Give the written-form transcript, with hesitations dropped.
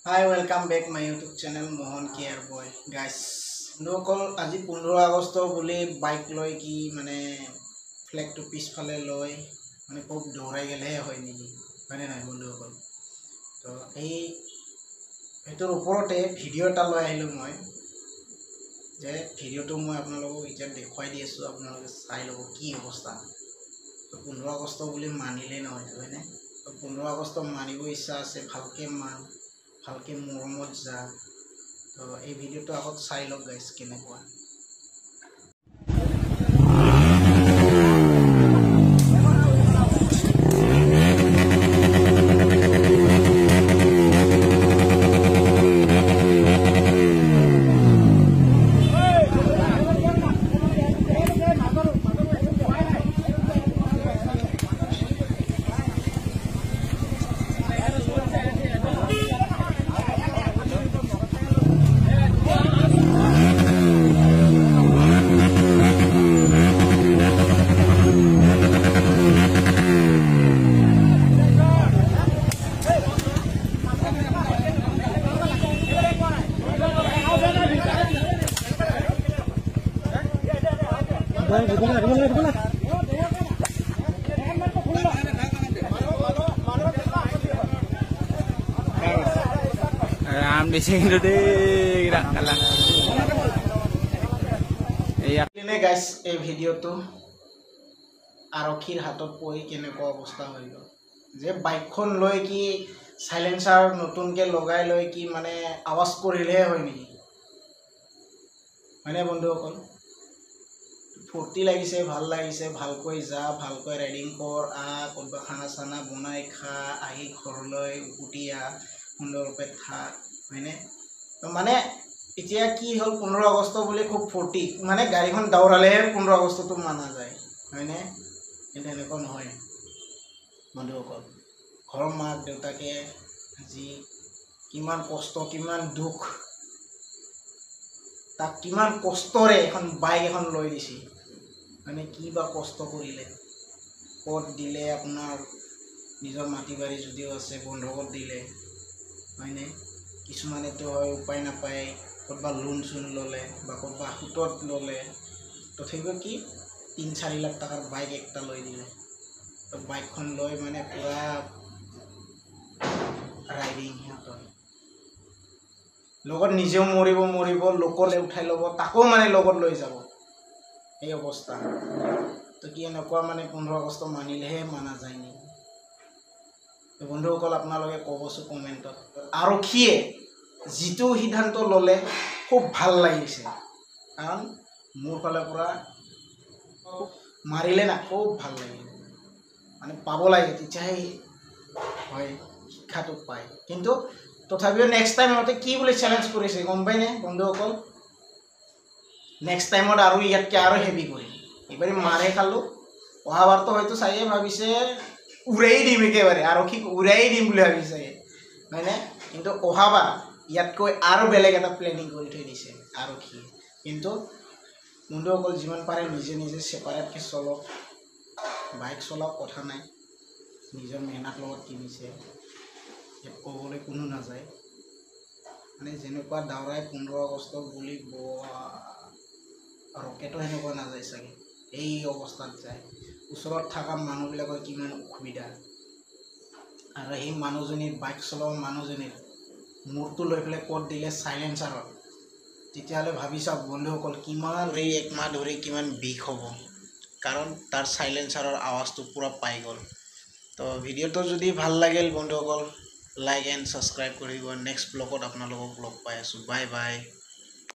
Hi, welcome back my YouTube channel Mohan Care Boy. Guys, নকল আজি 15 আগষ্ট বুলি bike লৈ কি মানে ফ্ল্যাগ টু পিছফালে লৈ মানে খুব দৌৰাই গেলেহে হয় নেকি মানে নাই বন্ধুসকল তো এই এটোৰ ওপৰতে ভিডিও এটা লৈ আহিলো মই যে ভিডিওটো মই আপোনালোকক এতিয়া দেখুৱাই দি আছো আপোনালোকে চাই লব কি অৱস্থা তো 15 আগষ্ট বুলি মানিলে নহয় হয়নে তো 15 আগষ্ট মানিব ইচ্ছা আছে ভালকে মান ভালকে মৰমত যা তো এই ভিডিওটো আগত চাই লওক গাইস কেনেকুৱা Ram di sini deh, kira kalah. Iya. Ini guys, video tuh আৰক্ষীৰ হাতত পৰি কেনেকুৱা অৱস্থা হৈ গ'ল যে বাইকখন লৈ কি সাইলেন্সাৰ নতুনকে লগাই লৈ কি মানে আৱাজ কৰিলে হয় নেকি মানে বন্ধুসকল ফূৰ্তি লাগিছে ভাল লাগিছে ভালকৈ যা ভালকৈ ৰাইডিং কৰ ক'ৰবা খানা চানা বনাই খা আহি ঘৰলৈ উকুটিয়া সুন্দৰৰূপে থাক হয়নে তো মানে এতিয়া কি হ'ল 15 আগষ্ট বুলি খুব ফূৰ্তি মানে গাড়ীখন দৌৰালেহে 15 আগষ্টটো মানা যায় হয়নে কিন্তু এনেকুৱা নহয় বন্ধুসকল ঘৰৰ মাক দেউতাকে আজি কিমান কষ্ট কিমান দুখ তাক কিমান কষ্টৰে এখন বাইক এখন লৈ দিছি মানে কি বা কষ্ট কৰিলে ক'ত দিলে আপোনাৰ নিজৰ মাটি বাৰী যদিও আছে বন্ধকত দিলে হয়নে কিছুমানেতো হয় উপায় নাপায় ক'ৰবা লোন চুন ল'লে বা ক'ৰবা সুতত ল'লে তথাপিও কি 3-4 লাখ টাকাৰ বাইক একটা লৈ দিলে তো বাইকখন লৈ মানে পুৰা ৰাইডিং হিহঁতৰ লগত নিজেও মৰিব লোকলে উঠাই ল'ব তাকো মানে লগত লৈ যাব এই অৱস্থা তো কি এনেকুৱা মানে 15 আগষ্ট মানিলেহে মানা যায় নি তো বন্ধুসকল আপোনালোকে ক'বচোন কমেণ্টত আৰক্ষীয়ে যিটো সিদ্ধান্ত ল'লে খুব ভাল লাগিছে কাৰণ মোৰ ফালৰ পৰা মাৰিলে না খুব ভাল লাগিল মানে পাব লাগে তেতিয়াহে হয় শিক্ষাটো পায় কিন্তু তথাপিও নেক্সট টাইম মতে কি বুলি চ্যালেঞ্জ কৰিছে গম পাইনে বন্ধুসকল নেক্সট টাইমত আৰু ইয়াতকে আৰু হেভি কৰিম এবাৰে মাৰে খালো অহাবাৰতো হয়তো চাইয়ে ভাবিছে উৰাই দিম একেবাৰে আৰক্ষীক উৰাই দিম বুলি ভাবিছে হয়নে কিন্তু অহাবাৰ ইয়াতকৈ আৰু বেলেগ এটা প্লেনিং কৰি থৈ দিছে আৰক্ষী কিন্তু বন্ধুসকল যিমান পাৰে নিজে নিজে সেপাৰেটকে চলক বাইক চলাওক কথা নাই নিজৰ মেহনত লগত কিনিছে ক'বলৈ কোনো নাযায় মানে যেনেকুৱা দাউৰাই 15 আগষ্ট বুলি ৰকেটো হেনেকুৱা নাযায় চাগে এই অৱস্থাত যায় ওচৰত থকা মানুহবিলাকৰ কিমান অসুবিধা আৰু এই মানুহজনীৰ বাইক চলোৱা মানুহজনীৰ মূৰটো লৈ পেলাই ক'ত দিলে সাইলেন্সাৰত তেতিয়াহ'লে ভাবি চাওক বন্ধুসকল কিমান এই এক মাহ ধৰি কিমান বিষ হ'ব কাৰণ তাৰ সাইলেন্সাৰৰ আৱাজটো পুৰা পাই গ'ল তো ভিডিওটো যদি ভাল লাগিল বন্ধুসকল লাইক এণ্ড সাবস্ক্ৰাইব কৰিব নেক্সট ব্লগত আপোনালোকক লগ পাই আছো বাই বাই